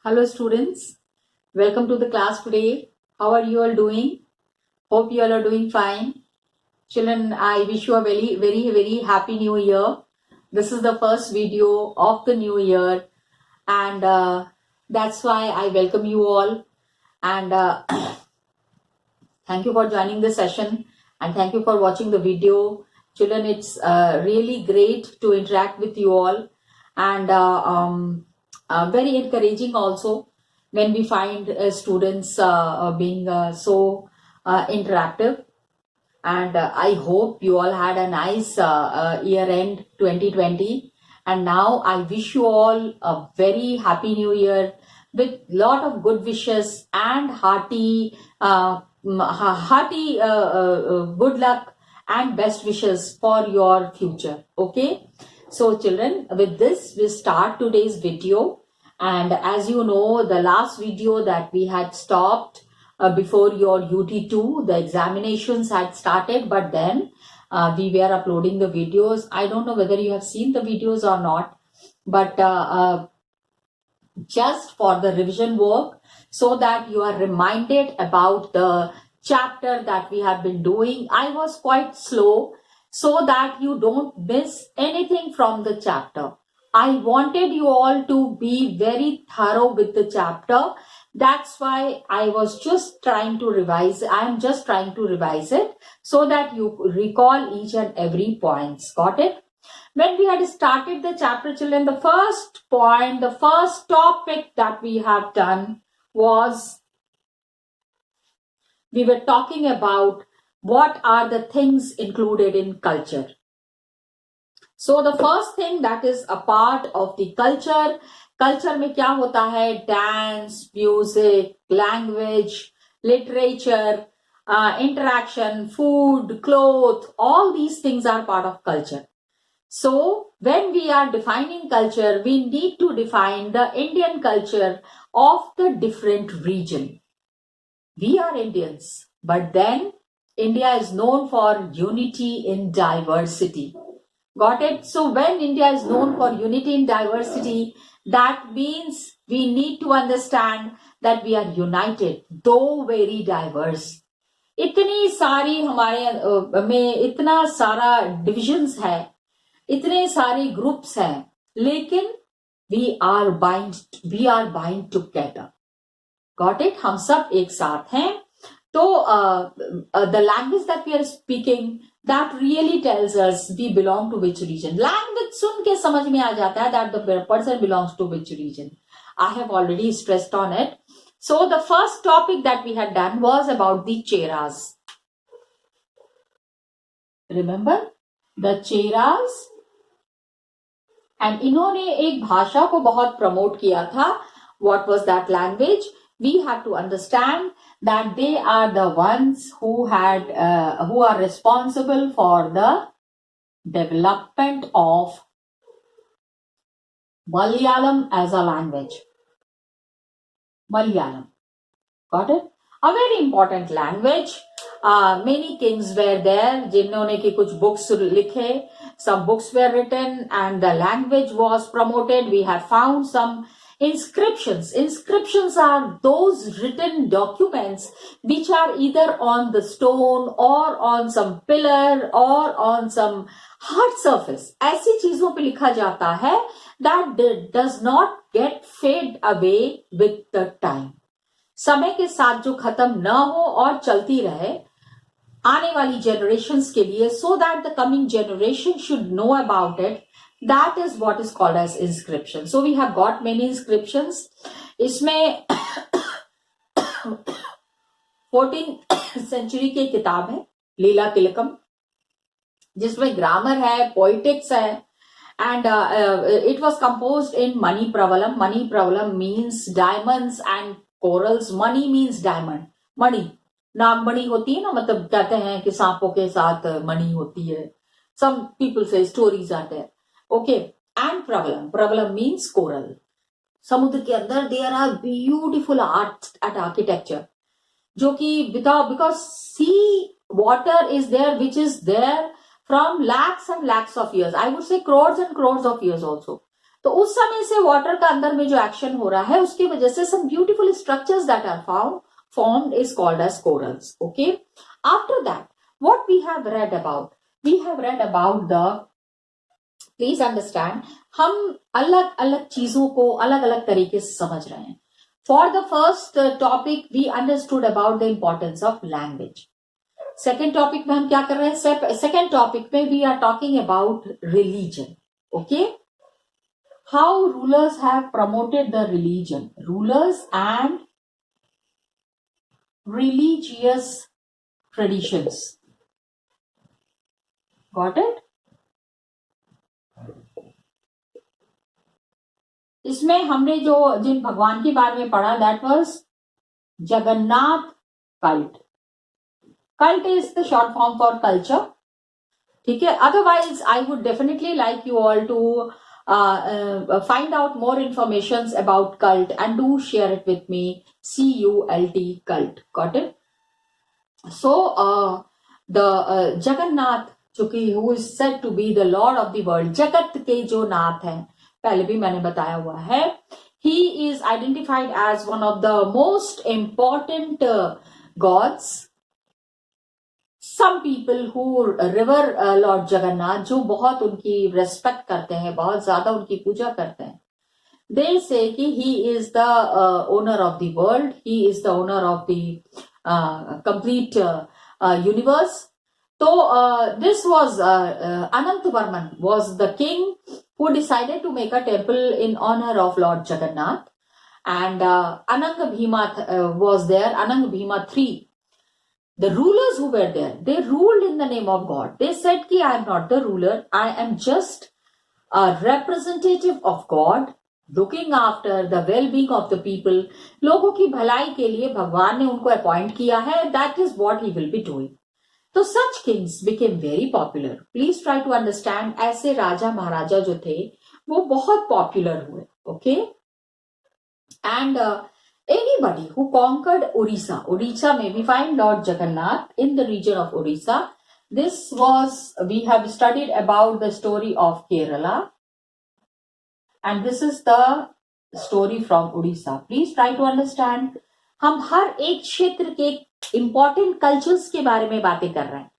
Hello students, welcome to the class today. How are you all doing? Hope you all are doing fine. Children, I wish you a very happy new year. This is the first video of the new year and that's why I welcome you all and thank you for joining the session and thank you for watching the video. Children, it's really great to interact with you all and very encouraging also when we find students being so interactive. And I hope you all had a nice year end 2020. And now I wish you all a very happy new year with lot of good wishes and hearty good luck and best wishes for your future. Okay, so children, with this we start today's video. And as you know, the last video that we had stopped before your UT2, the examinations had started, but then we were uploading the videos. I don't know whether you have seen the videos or not, but just for the revision work, so that you are reminded about the chapter that we have been doing. I was quite slow so that you don't miss anything from the chapter. I wanted you all to be very thorough with the chapter. That's why I was just trying to revise. I am just trying to revise it so that you recall each and every points. Got it? When we had started the chapter, children, the first point, the first topic that we have done was we were talking about what are the things included in culture. So the first thing that is a part of the culture में क्या होता है? Dance, music, language, literature, interaction, food, clothes, all these things are part of culture. So when we are defining culture, we need to define the Indian culture of the different region. We are Indians, but then India is known for unity in diversity. Got it? So when India is known for unity in diversity, that means we need to understand that we are united, though very diverse. इतनी सारी हमारे में इतना सारा divisions है, इतने सारे groups हैं, लेकिन we are bind together. Got it? हम सब एक साथ हैं. तो the language that we are speaking, that really tells us we belong to which region. Language सुन के समझ में आ जाता है that the person belongs to which region. I have already stressed on it. So the first topic that we had done was about the cheras. Remember the cheras? And इन्होंने एक भाषा को बहुत प्रमोट किया था. What was that language? We have to understand that they are the ones who are responsible for the development of Malayalam as a language. Malayalam. Got it? A very important language. Many kings were there, जिन्होंने की कुछ books लिखे. Some books were written and the language was promoted. We have found some inscriptions. Inscriptions are those written documents which are either on the stone or on some pillar or on some hard surface. ऐसी चीजों पे लिखा जाता है that does not get fade away with the time. समय के साथ जो खत्म न हो और चलती रहे आने वाली generations के लिए, so that the coming generation should know about it. That is what is called as inscription. So we have got many inscriptions. इसमें 14th century की किताब है लीला तिलकम, जिसमें ग्रामर है, पोइटिक्स है, and it was composed in Mani Pravalam. Mani Pravalam means diamonds and corals. Mani means diamond. मणि, नागमणि होती है ना, मतलब कहते हैं कि सांपों के साथ मणि होती है. Some people say stories are there. Okay, and Pravalam means coral. समुद्र के अंदर there are beautiful art and architecture, जो कि because sea water is there, which is there from lakhs and lakhs of years. I would say crores and crores of years also. तो उस समय से water का अंदर में जो एक्शन हो रहा है उसकी वजह से some beautiful structures that are formed is called as corals. Okay. After that, what we have read about? We have read about the, please understand, हम अलग अलग चीजों को अलग अलग तरीके से समझ रहे हैं. For the first topic we understood about the importance of language. Second topic में हम क्या कर रहे हैं? सेकेंड टॉपिक में we are talking about religion. Okay, how rulers have promoted the religion, rulers and religious traditions. Got it? इसमें हमने जो जिन भगवान के बारे में पढ़ा, that was Jagannath cult. Cult is the short form for culture. ठीक है. Otherwise I would definitely like you all to find out more informations about cult and do share it with me. CULT, cult. Got it? So the Jagannath, जो कि who is said to be the lord of the world, जगत के जो नाथ हैं, पहले भी मैंने बताया हुआ है, he is identified as one of the most important gods. Some people who revere Lord Jagannath, जो बहुत उनकी रेस्पेक्ट करते हैं, बहुत ज्यादा उनकी पूजा करते हैं, they say कि he is the owner of the world, he is the owner of the complete universe. So this was Anantavarman was the king who decided to make a temple in honor of Lord Jagannath, and Ananga Bhima was there, Ananga Bhima III. The rulers who were there, they ruled in the name of God. They said कि I am not the ruler, I am just a representative of God, looking after the well-being of the people. लोगों की भलाई के लिए भगवान ने उनको appoint किया है. That is what he will be doing. तो such kings became very popular. Please try to understand. ऐसे राजा महाराजा जो थे वो बहुत पॉपुलर हुए. Okay, and anybody who conquered Orissa में we find Lord Jagannath in the region of Orissa. This was, we have studied about the story of Kerala, and this is the story from Orissa. Please try to understand. हम हर एक क्षेत्र के important cultures के बारे में बातें कर रहे हैं.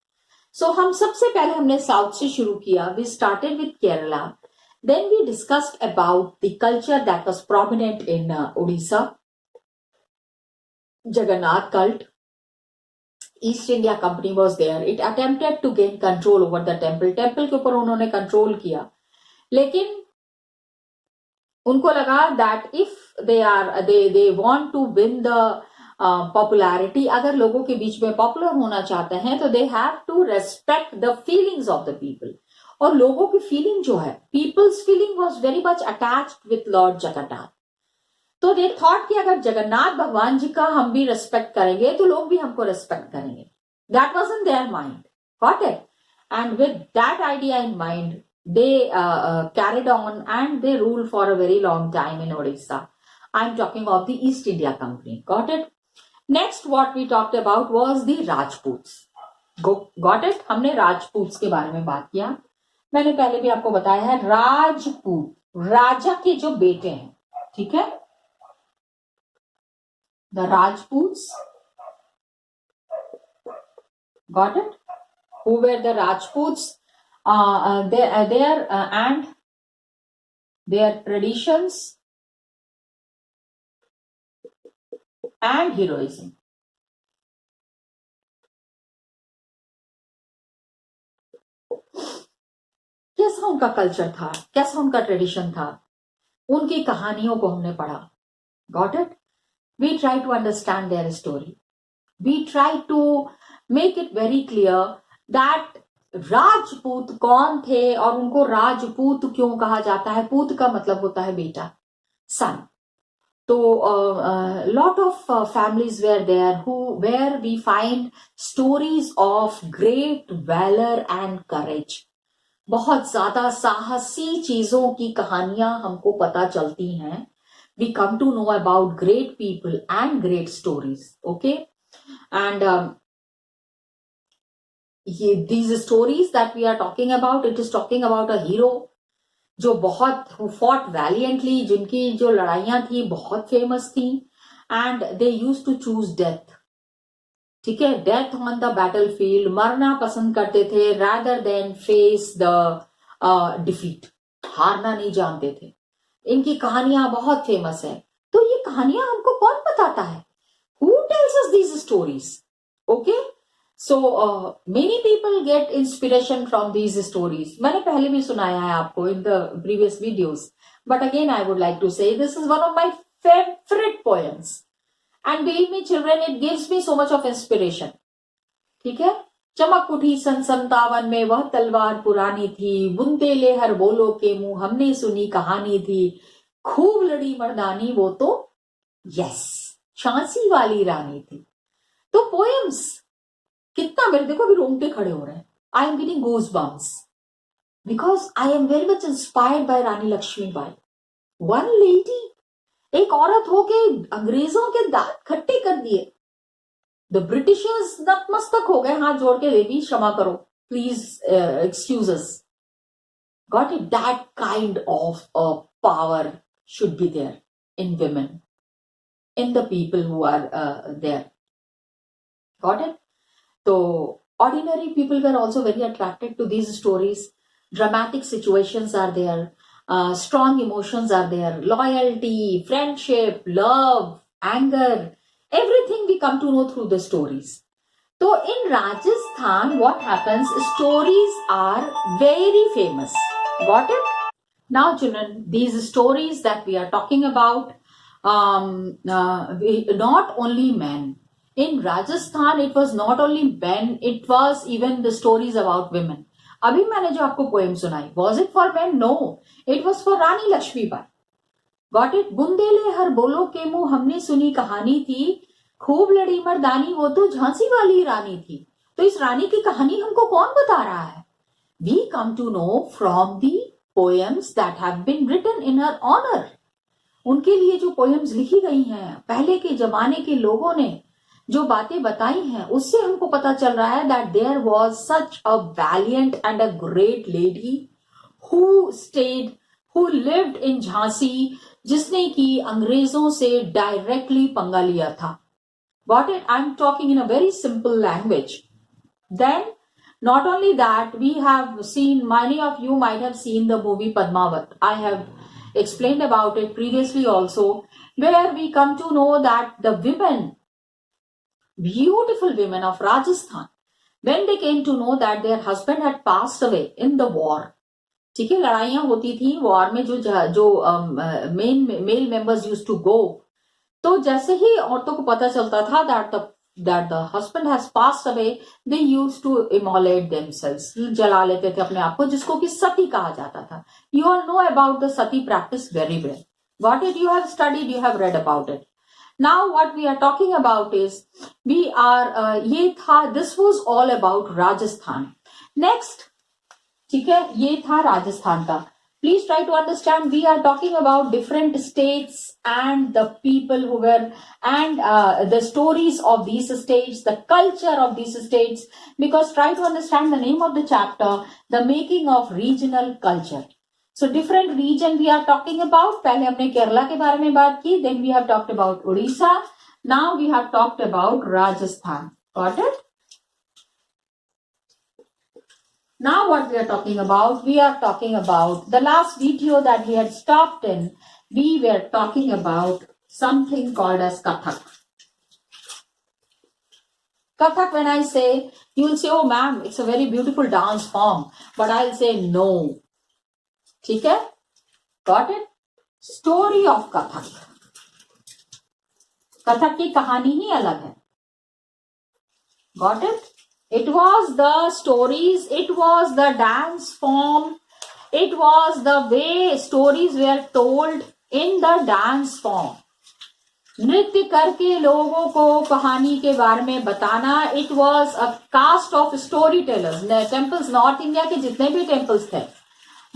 So हम सबसे पहले हमने साउथ से शुरू किया. We started with Kerala. Then we discussed about the culture that was prominent in Orissa. Jagannath cult. East India Company was there. It attempted to gain control over the temple. Temple के ऊपर उन्होंने control किया, लेकिन उनको लगा that if they want to win the popularity, अगर लोगों के बीच में पॉपुलर होना चाहते हैं तो they have to respect the feelings of the people. और लोगों की फीलिंग जो है, people's feeling was very much attached with Lord Jagannath. तो दे थॉट कि अगर जगन्नाथ भगवान जी का हम भी रेस्पेक्ट करेंगे तो लोग भी हमको रेस्पेक्ट करेंगे. That was in their mind. Got it? And with that idea in mind they carried on and they ruled for a very long time in Odisha. I'm talking of the East India Company. Got it? Next what we talked about was the Rajputs. Got it? हमने राजपूत के बारे में बात किया. मैंने पहले भी आपको बताया है, राजपूत राजा के जो बेटे हैं. ठीक है? The Rajputs. Got it? Who were the Rajputs? And their traditions and heroism. कैसा उनका कल्चर था, कैसा उनका ट्रेडिशन था, उनकी कहानियों को हमने पढ़ा. Got it? We try to understand their story. We try to make it very clear that Rajput कौन थे और उनको राजपूत क्यों कहा जाता है. पूत का मतलब होता है बेटा, सन. तो lot of families were there where we find stories of great valor and courage. बहुत ज्यादा साहसी चीजों की कहानियां हमको पता चलती हैं. We come to know about great people and great stories. Okay, and these stories that we are talking about, it is talking about a hero जो बहुत फॉट वैलियंटली, जिनकी जो लड़ाइयां थी बहुत फेमस थी, and they use to choose death. ठीक है, death on the battlefield, मरना पसंद करते थे rather than face the defeat. हारना नहीं जानते थे. इनकी कहानियां बहुत फेमस है. तो ये कहानियां हमको कौन बताता है? Who tells us these stories? Okay, so many people get inspiration from these stories. मैंने पहले भी सुनाया है आपको in the previous videos, but again I would like to say this is one of my favorite poems, and believe me children, it gives me so much of inspiration. ठीक है, चमक उठी सन 57 में वह तलवार पुरानी थी, बुनते ले हर बोलो के मुंह हमने सुनी कहानी थी, खूब लड़ी मर्दानी वो तो यस झांसी वाली रानी थी. तो पोएम्स कितना, मेरे देखो अभी रोंगटे खड़े हो रहे हैं. I am getting goosebumps because I am very much inspired by Rani Lakshmibai. One lady, एक औरत होके अंग्रेजों के दांत खट्टे कर दिए. द ब्रिटिशर्स नतमस्तक हो गए हाथ जोड़ के, देवी क्षमा करो, please excuse us. Got it? That kind of power should be there in women, in the people who are there. Got it? So ordinary people were also very attracted to these stories. Dramatic situations are there, strong emotions are there, loyalty, friendship, love, anger, everything we come to know through the stories. So in Rajasthan, what happens, stories are very famous. Got it? Now children, these stories that we are talking about, not only men. In Rajasthan, it was not only men, it was even the stories about women. अभी मैंने जो आपको poem सुनाई, was it for men? No, it was for Rani Lakshmibai. Got it? Bundele हर बोलो के मुंह हमने सुनी कहानी थी, खूब लड़ी मर्दानी वो तो झांसी वाली रानी थी. तो इस रानी की कहानी हमको कौन बता रहा है? We come to know from the poems that have been written in her honor. उनके लिए जो पोएम्स लिखी गई हैं, पहले के जमाने के लोगों ने जो बातें बताई हैं, उससे हमको पता चल रहा है that there was such a valiant and a great lady who stayed, who lived in Jhansi, जिसने कि अंग्रेजों से डायरेक्टली पंगा लिया था. Got it? I'm talking in a very simple language. Then not only that, we have seen, many of you might have seen the movie Padmavat. I have explained about it previously also, where we come to know that the women, beautiful women of Rajasthan, when they came to know that their husband had passed away in the war. ठीक है, लड़ाइयां होती थी war में, जो male members used to go. तो जैसे ही औरतों को पता चलता था that the husband has passed away, they used to immolate themselves, जला लेते थे अपने आप को, जिसको कि सती कहा जाता था. You all know about the sati practice very well. Got it? You have studied, you have read about it. Now what we are talking about is, ये था, this was all about Rajasthan. Next, ठीक है, ये था राजस्थान का. Please try to understand, we are talking about different states and the people who were, and the stories of these states, the culture of these states, because try to understand the name of the chapter, the making of regional culture. So different region we are talking about. पहले हमने केरला के बारे में बात की, then we have talked about Odisha, now we have talked about Rajasthan. Got it? Now what we are talking about, the last video that we had stopped in, we were talking about something called as Kathak. Kathak, when I say, you will say, oh ma'am, it's a very beautiful dance form, but I'll say no. ठीक है? Got it? Story of Kathak. Kathak की कहानी ही अलग है. Got it? It was the stories, it was the dance form, it was the way stories were told in the dance form. नृत्य करके लोगों को कहानी के बारे में बताना. It was a caste of storytellers. Temples, North India के जितने भी temples थे,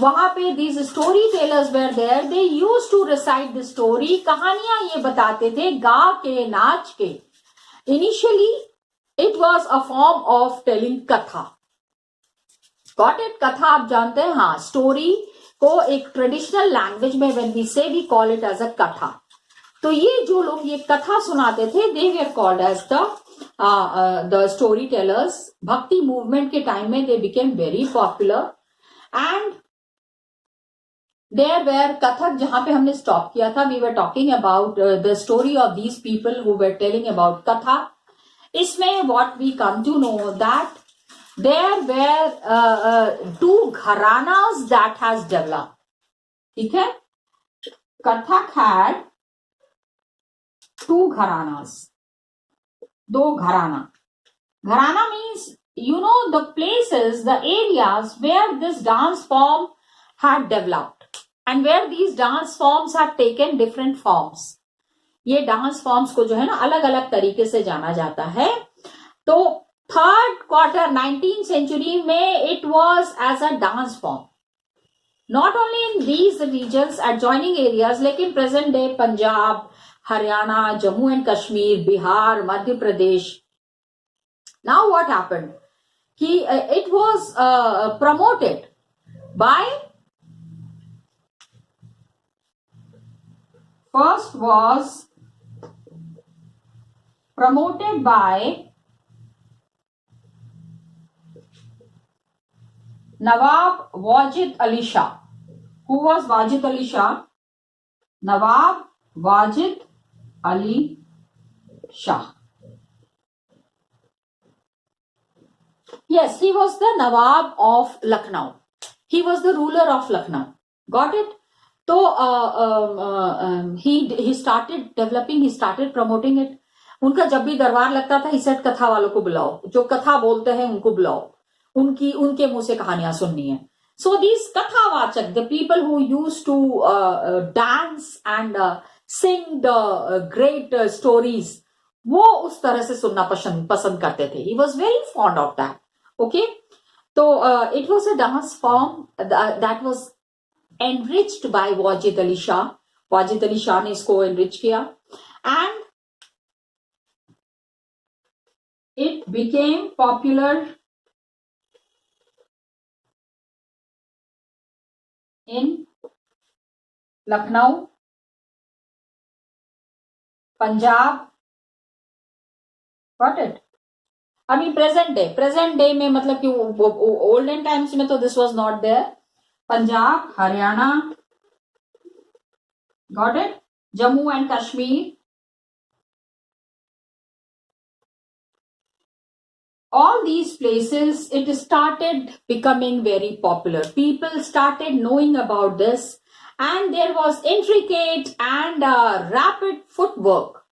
वहां पे these storytellers were there. They used to recite the story. कहानियां ये बताते थे गा के, नाच के. Initially, it was a form of telling katha. Got it? कथा आप जानते हैं, हाँ, स्टोरी को एक ट्रेडिशनल लैंग्वेज में when we say we call it as a katha. तो ये जो लोग ये कथा सुनाते थे they were called as the story tellers. Bhakti movement के टाइम में they became very popular and there were Kathak, जहां पे हमने स्टॉप किया था, we were talking about the story of these people who were telling about katha. इसमें what we come to know that there were two gharanas that has developed. ठीक है, Kathak had two gharanas, दो घराना। घराना means you know the places, the areas where this dance form had developed and where these dance forms have taken different forms. ये dance forms को जो है ना अलग अलग तरीके से जाना जाता है। तो थर्ड क्वार्टर 19th सेंचुरी में it was as a dance form not only in these regions adjoining areas, लेकिन present day Punjab, Haryana, Jammu and Kashmir, Bihar, Madhya Pradesh. Now what happened कि it was promoted by, first was promoted by Nawab Wajid Ali Shah. Who was Wajid Ali Shah? Nawab Wajid Ali Shah. Yes, he was the Nawab of Lucknow. He was the ruler of Lucknow. Got it? So he started developing, he started promoting it. उनका जब भी दरबार लगता था, he said कथा वालों को बुलाओ, जो कथा बोलते हैं उनको बुलाओ, उनके मुंह से कहानियां सुननी है। So these कथावाचक, the people who used to dance and sing the great stories, वो उस तरह से सुनना पसंद करते थे। He was very fond of that. Okay, तो it was a dance form that was enriched by Wajid Ali Shah. Wajid Ali Shah ने इसको enrich किया and it became popular in Lucknow, Punjab. Got it? I mean present day में मतलब कि olden times में तो this was not there. Punjab, Haryana, got it? Jammu and Kashmir. All these places, it started becoming very popular. People started knowing about this and there was intricate and rapid footwork.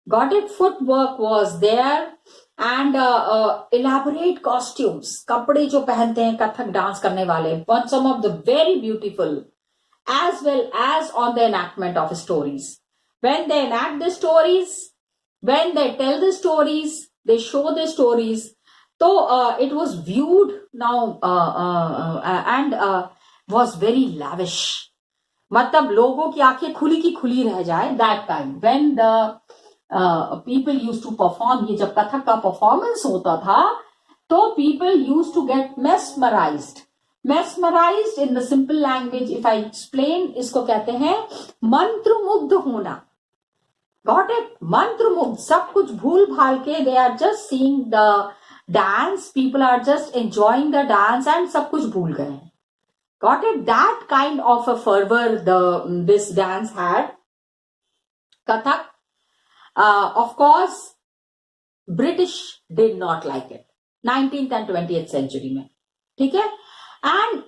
Got it? Footwork was there and elaborate costumes. कपड़े जो पहनते हैं Kathak dance करने वाले, but some of the very beautiful, as well as on the enactment of stories. When they enact the stories, when they tell the stories, they show the stories. So it was viewed now and was very lavish. मतलब लोगों की आंखें खुली की खुली रह जाए, that time when the people used to perform. ये जब कथक का performance होता था तो people used to get mesmerized. Mesmerized in the simple language, if I explain, इसको कहते हैं मंत्रमुग्ध होना. Got it? मंत्रमुग्ध, सब कुछ भूल भाल के they are just seeing the dance, people are just enjoying the dance and सब कुछ भूल गए. Got it? That kind of a fervor this dance had. Kathak, of course, British did not like it. 19th and 20th century में, ठीक है? And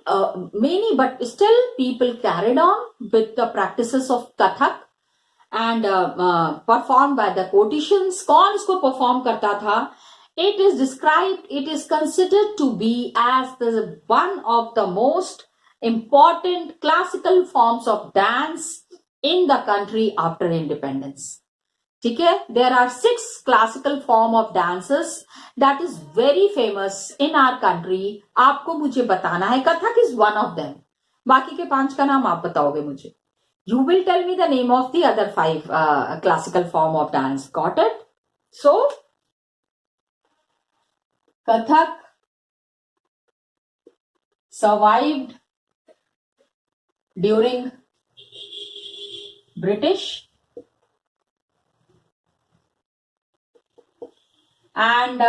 many, but still people carried on with the practices of Kathak and performed by the courtesans. कौन इसको perform करता था? It is described, it is considered to be as the one of the most important classical forms of dance in the country after independence. ठीक है? There are 6 classical form of dances that is very famous in our country. आपको मुझे बताना है. Kathak is one of them. बाकी के 5 का नाम आप बताओगे मुझे. You will tell me the name of the other 5 classical form of dance. Got it? So, Kathak survived during British, and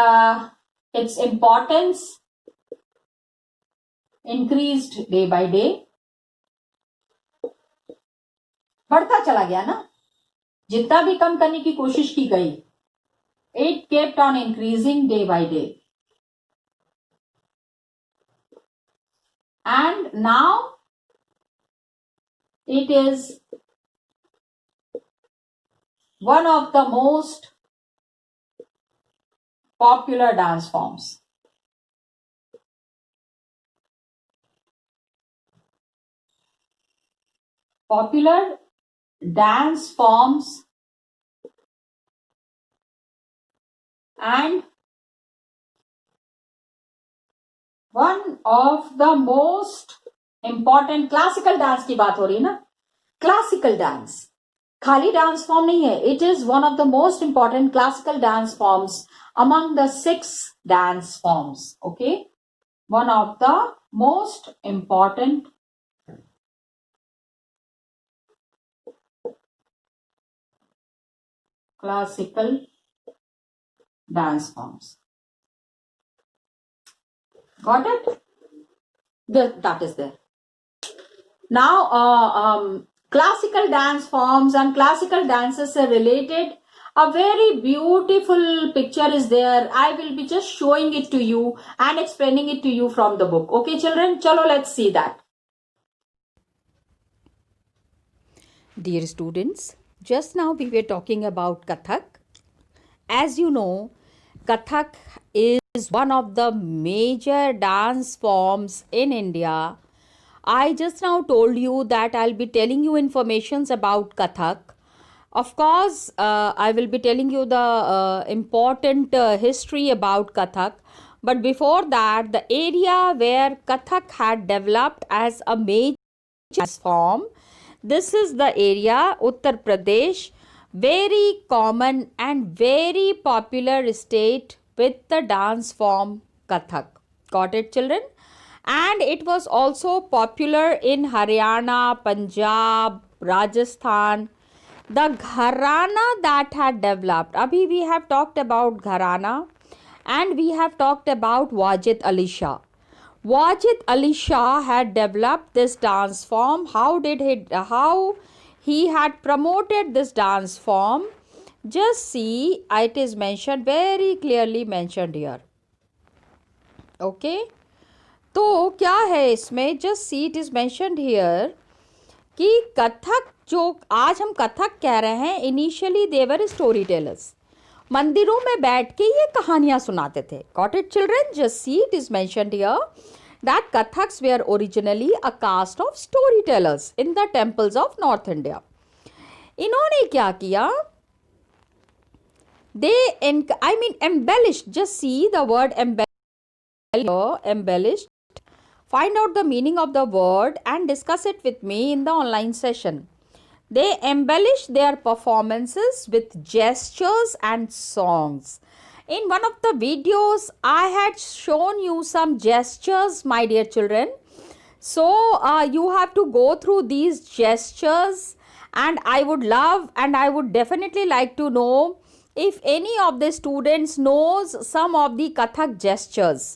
its importance increased day by day. बढ़ता चला गया ना, जितना भी कम करने की कोशिश की गई, it kept on increasing day by day. And now it is one of the most popular dance forms. Popular dance forms and one of the most important classical dance की बात हो रही है ना, classical dance खाली dance form नहीं है, it is one of the most important classical dance forms among the 6 dance forms. Okay, one of the most important classical dance forms. Got it? That is there. Now, classical dance forms and classical dances are related. A very beautiful picture is there. I will be just showing it to you and explaining it to you from the book. Okay, children? Chalo, let's see that. Dear students, just now we were talking about Kathak. As you know, Kathak is one of the major dance forms in India. I just now told you that I'll be telling you informations about Kathak. Of course, I will be telling you the important history about Kathak. But before that, the area where Kathak had developed as a major dance form, this is the area, Uttar Pradesh, very common and very popular state with the dance form Kathak. Got it, children? And it was also popular in Haryana, Punjab, Rajasthan. The gharana that had developed, abhi we have talked about gharana and we have talked about Wajid Ali Shah. Wajid Ali Shah had developed this dance form. How he had promoted this dance form? Just see, it is mentioned, very clearly mentioned here. Okay. तो क्या है इसमें? Just see, it is mentioned here कि कथक जो आज हम कथक कह रहे हैं, इनिशियली देवर स्टोरी टेलर्स, मंदिरों में बैठ के ये कहानियां सुनाते थे. Got it children? Just see, it is mentioned here that Kathaks were originally a caste of story tellers in the temples of north India. इन्होंने क्या किया? दे embellished. Just see the word embellished. Find out the meaning of the word and discuss it with me in the online session. They embellish their performances with gestures and songs. In one of the videos, I had shown you some gestures, my dear children. So, you have to go through these gestures, and I would love and I would definitely like to know if any of the students knows some of the Kathak gestures.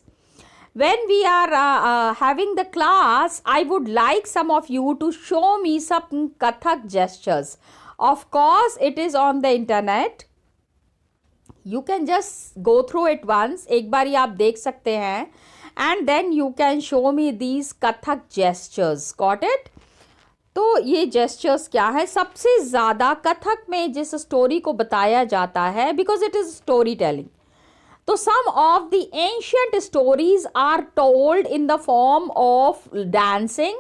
When we are having the class, I would like some of you to show me some Kathak gestures. Of course, it is on the internet. You can just go through it once. एक बारी आप देख सकते हैं. And then you can show me these Kathak gestures. Got it? तो ये gestures क्या है? सबसे ज़्यादा कथक में जिस स्टोरी को बताया जाता है, because it is storytelling. So some of the ancient stories are told in the form of dancing,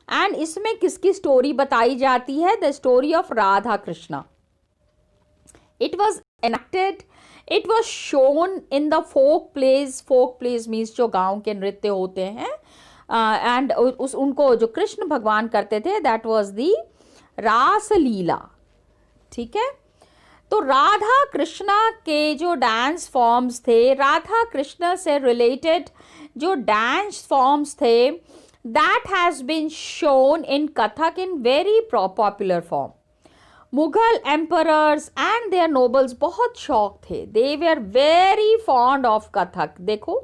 and इसमें किसकी story बताई जाती है? The story of Radha Krishna. It was enacted, it was shown in the folk plays. Folk plays means जो गांव के नृत्य होते हैं, and उनको जो कृष्ण भगवान करते थे, that was the रास लीला. ठीक है? तो राधा कृष्णा के जो डांस फॉर्म्स थे, राधा कृष्णा से रिलेटेड जो डांस फॉर्म्स थे, that has been shown in Kathak in very popular form. Mughal emperors and their nobles बहुत शौक थे, they were very fond of Kathak. देखो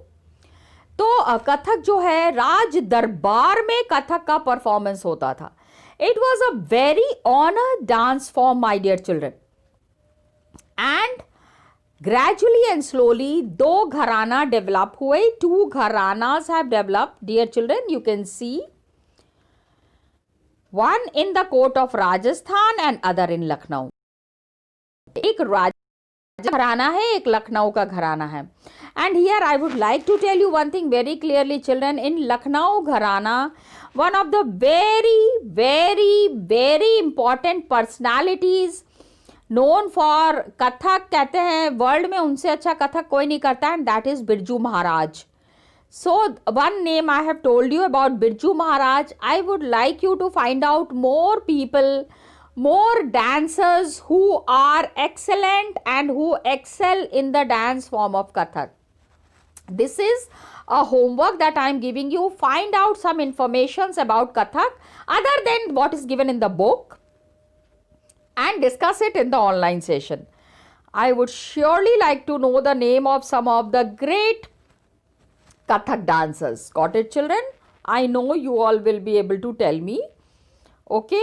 तो कथक जो है राज दरबार में कथक का परफॉर्मेंस होता था. It was a very honoured dance form my dear children. And gradually and slowly दो घराना डेवलप हुए, two gharanas have developed dear children. You can see one in the court of Rajasthan and other in Lucknow. एक राजा घराना है, एक लखनऊ का घराना है. And here I would like to tell you one thing very clearly children. In Lucknow घराना one of the very important personalities known for Kathak, कहते हैं वर्ल्ड में उनसे अच्छा कथक कोई नहीं करता, and that is Birju Maharaj. So one name I have told you about Birju Maharaj. I would like you to find out more people, more dancers who are excellent and who excel in the dance form of Kathak. This is a homework that I am giving you. Find out some informations about Kathak other than what is given in the book and discuss it in the online session. I would surely like to know the name of some of the great Kathak dancers. Got it children? I know you all will be able to tell me. Okay.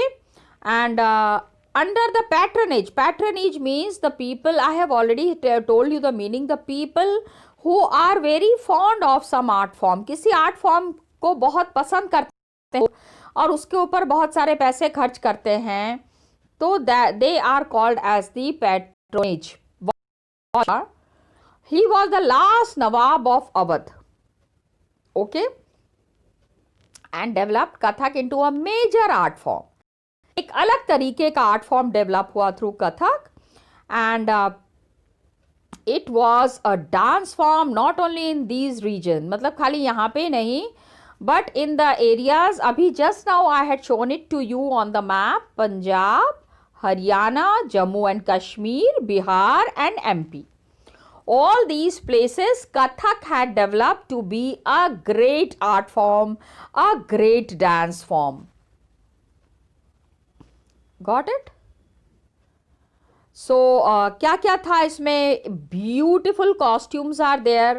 And under the patronage means the people, I have already told you the meaning, the people who are very fond of some art form. किसी art form को बहुत पसंद करते हैं और उसके ऊपर बहुत सारे पैसे खर्च करते हैं, तो they are called as the patronage. He was the last Nawab of Awadh. Okay, and developed Kathak into a major art form. एक अलग तरीके का आर्ट फॉर्म डेवलप हुआ through Kathak, and it was a dance form not only in these region, मतलब खाली यहाँ पे नहीं, बट इन द एरियाज. अभी just now I had shown it to you on the map. Punjab, Haryana, Jammu and Kashmir, Bihar and MP. All these places Kathak had developed to be a great art form, a great dance form. Got it? So क्या क्या था इसमें? Beautiful costumes are there.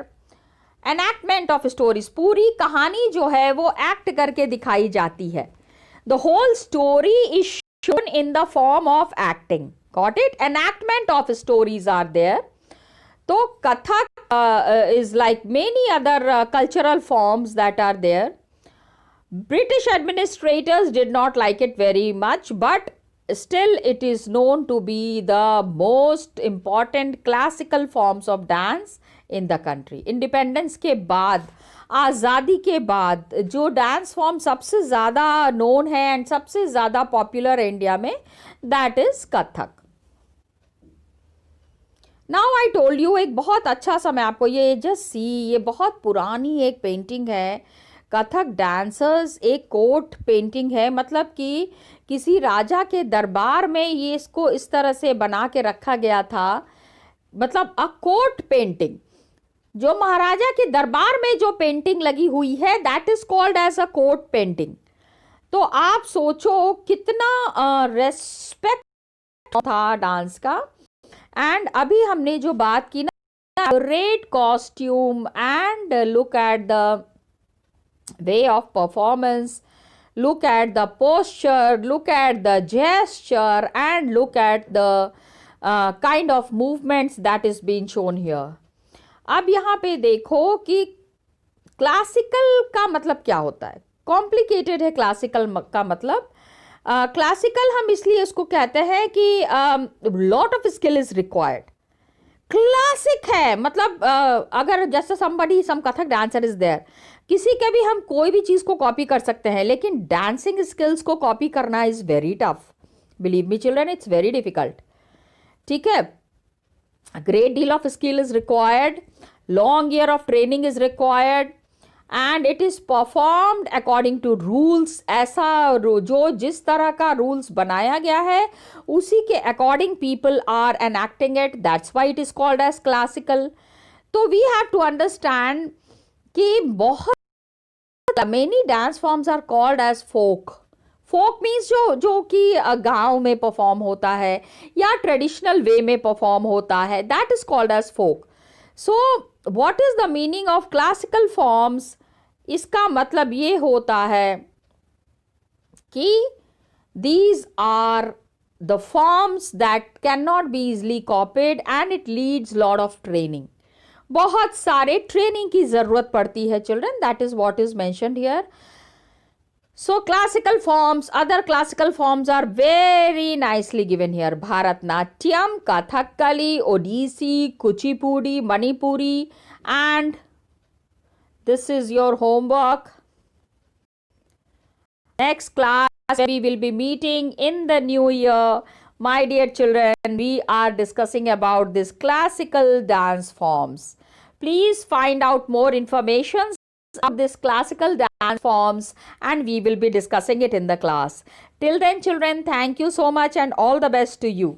Enactment of stories, पूरी कहानी जो है वो act करके दिखाई जाती है. The whole story is shown in the form of acting. Got it? Enactment of stories are there. So Kathak is like many other cultural forms that are there. British administrators did not like it very much, but still it is known to be the most important classical forms of dance in the country. Independence के बाद, आज़ादी के बाद जो dance form सबसे ज़्यादा known है and सबसे ज़्यादा पॉपुलर इंडिया में, that is Kathak. Now I told you, एक बहुत अच्छा सा मैं आपको ये जस्ट सी, ये बहुत पुरानी एक पेंटिंग है, कथक डांसर्स, एक कोट पेंटिंग है, मतलब कि किसी राजा के दरबार में ये इसको इस तरह से बना के रखा गया था, मतलब अ कोट पेंटिंग. जो महाराजा के दरबार में जो पेंटिंग लगी हुई है, that is called as a court painting. तो आप सोचो कितना रेस्पेक्ट था डांस का. एंड अभी हमने जो बात की ना, great costume, and look at the way of performance, look at the posture, look at the gesture, and look at the kind of movements that is being shown here. अब यहाँ पे देखो कि क्लासिकल का मतलब क्या होता है. कॉम्प्लिकेटेड है क्लासिकल का मतलब. क्लासिकल हम इसलिए इसको कहते हैं कि lot of skill is required. Classic है मतलब अगर जैसे somebody, some Kathak dancer is there, किसी के भी हम कोई भी चीज़ को कॉपी कर सकते हैं, लेकिन डांसिंग स्किल्स को कॉपी करना is very tough. Believe me children, it's very difficult. ठीक है, great deal of skill is required, long year of training is required, and it is performed according to rules. ऐसा जो जिस तरह का rules बनाया गया है उसी के according people are enacting it, that's why it is called as classical. तो वी हैव टू अंडरस्टैंड कि बहुत many dance forms are called as folk. Folk means जो कि गांव में परफॉर्म होता है या ट्रेडिशनल वे में परफॉर्म होता है, that is called as folk. So what is the meaning of classical forms? इसका मतलब ये होता है कि these are the forms that cannot be easily copied and it needs lot of training. बहुत सारे ट्रेनिंग की जरूरत पड़ती है children, that is what is mentioned here. So classical forms, other classical forms are very nicely given here. Bharatnatyam, Kathakali, Odissi, Kuchipudi, Manipuri, and this is your homework. Next class we will be meeting in the new year. My dear children, we are discussing about this classical dance forms. Please find out more information of this classical dance forms and we will be discussing it in the class. Till then children, thank you so much and all the best to you.